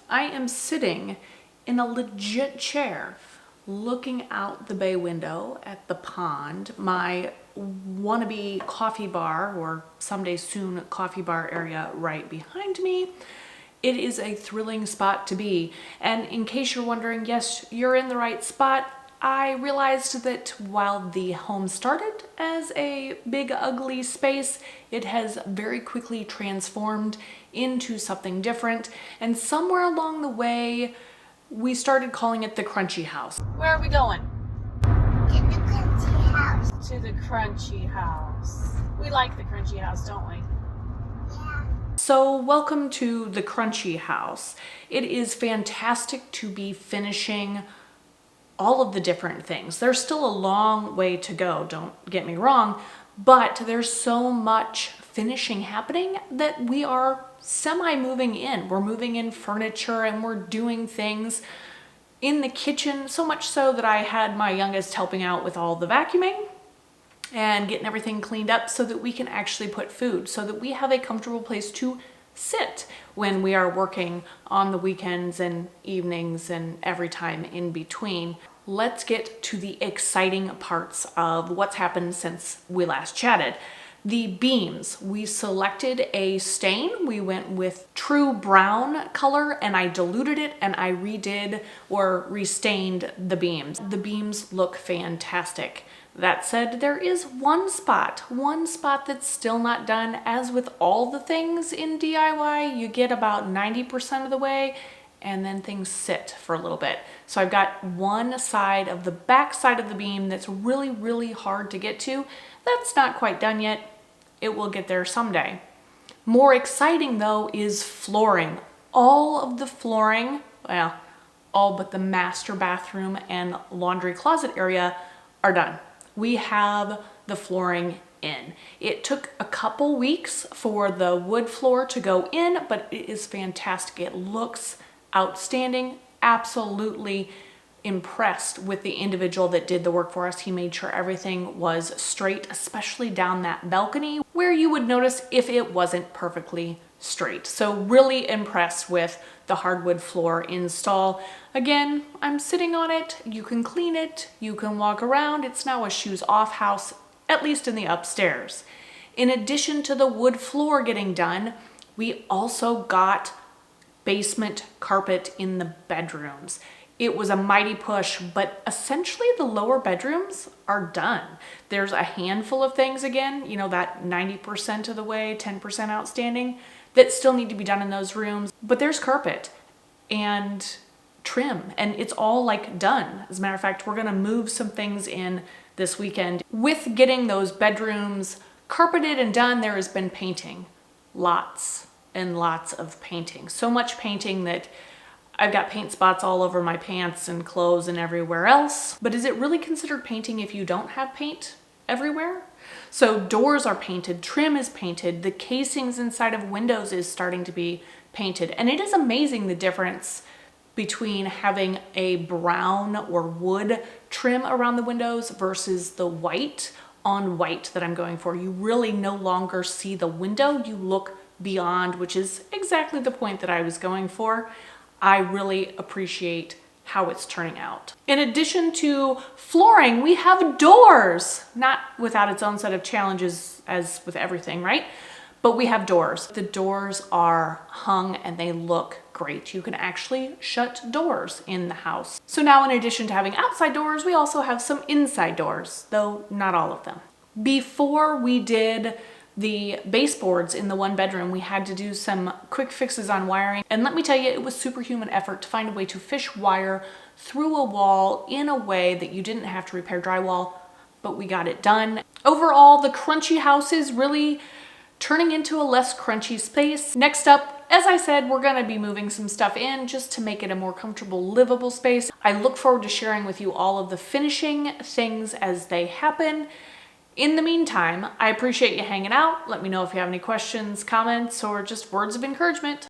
I am sitting in a legit chair looking out the bay window at the pond, my wannabe coffee bar, or someday soon coffee bar area right behind me. It is a thrilling spot to be. And in case you're wondering, yes, you're in the right spot. I realized that while the home started as a big ugly space, it has very quickly transformed into something different. And somewhere along the way, we started calling it the Crunchy House. Where are we going? To the Crunchy House. To the Crunchy House. We like the Crunchy House, don't we? Yeah. So welcome to the Crunchy House. It is fantastic to be finishing all of the different things. There's still a long way to go, don't get me wrong, but there's so much finishing happening that we are semi-moving in. We're moving in furniture and we're doing things in the kitchen, so much so that I had my youngest helping out with all the vacuuming and getting everything cleaned up so that we can actually put food, so that we have a comfortable place to sit when we are working on the weekends and evenings and every time in between. Let's get to the exciting parts of what's happened since we last chatted. The beams, we selected a stain. We went with true brown color and I diluted it and I redid or restained the beams. The beams look fantastic. That said, there is one spot that's still not done. As with all the things in DIY, you get about 90% of the way and then things sit for a little bit. So I've got one side of the back side of the beam that's really, really hard to get to. That's not quite done yet. It will get there someday. More exciting though is flooring. All of the flooring, well, all but the master bathroom and laundry closet area are done. We have the flooring in. It took a couple weeks for the wood floor to go in, but it is fantastic. It looks outstanding. Absolutely impressed with the individual that did the work for us. He made sure everything was straight, especially down that balcony where you would notice if it wasn't perfectly straight. So really impressed with the hardwood floor install. Again, I'm sitting on it. You can clean it. You can walk around. It's now a shoes off house, at least in the upstairs. In addition to the wood floor getting done, we also got basement carpet in the bedrooms. It was a mighty push, but essentially the lower bedrooms are done. There's a handful of things again, you know, that 90% of the way, 10% outstanding, that still need to be done in those rooms. But there's carpet and trim, and it's all like done. As a matter of fact, we're gonna move some things in this weekend. With getting those bedrooms carpeted and done, there has been painting. Lots and lots of painting. So much painting that I've got paint spots all over my pants and clothes and everywhere else. But is it really considered painting if you don't have paint everywhere? So doors are painted, trim is painted, the casings inside of windows is starting to be painted. And it is amazing the difference between having a brown or wood trim around the windows versus the white on white that I'm going for. You really no longer see the window, you look beyond, which is exactly the point that I was going for. I really appreciate how it's turning out. In addition to flooring, we have doors, not without its own set of challenges as with everything, right? But we have doors. The doors are hung and they look great. You can actually shut doors in the house. So now in addition to having outside doors, we also have some inside doors, though not all of them. Before we did the baseboards in the one bedroom, we had to do some quick fixes on wiring. And let me tell you, it was superhuman effort to find a way to fish wire through a wall in a way that you didn't have to repair drywall, but we got it done. Overall, the Crunchy House is really turning into a less crunchy space. Next up, as I said, we're gonna be moving some stuff in just to make it a more comfortable, livable space. I look forward to sharing with you all of the finishing things as they happen. In the meantime, I appreciate you hanging out. Let me know if you have any questions, comments, or just words of encouragement.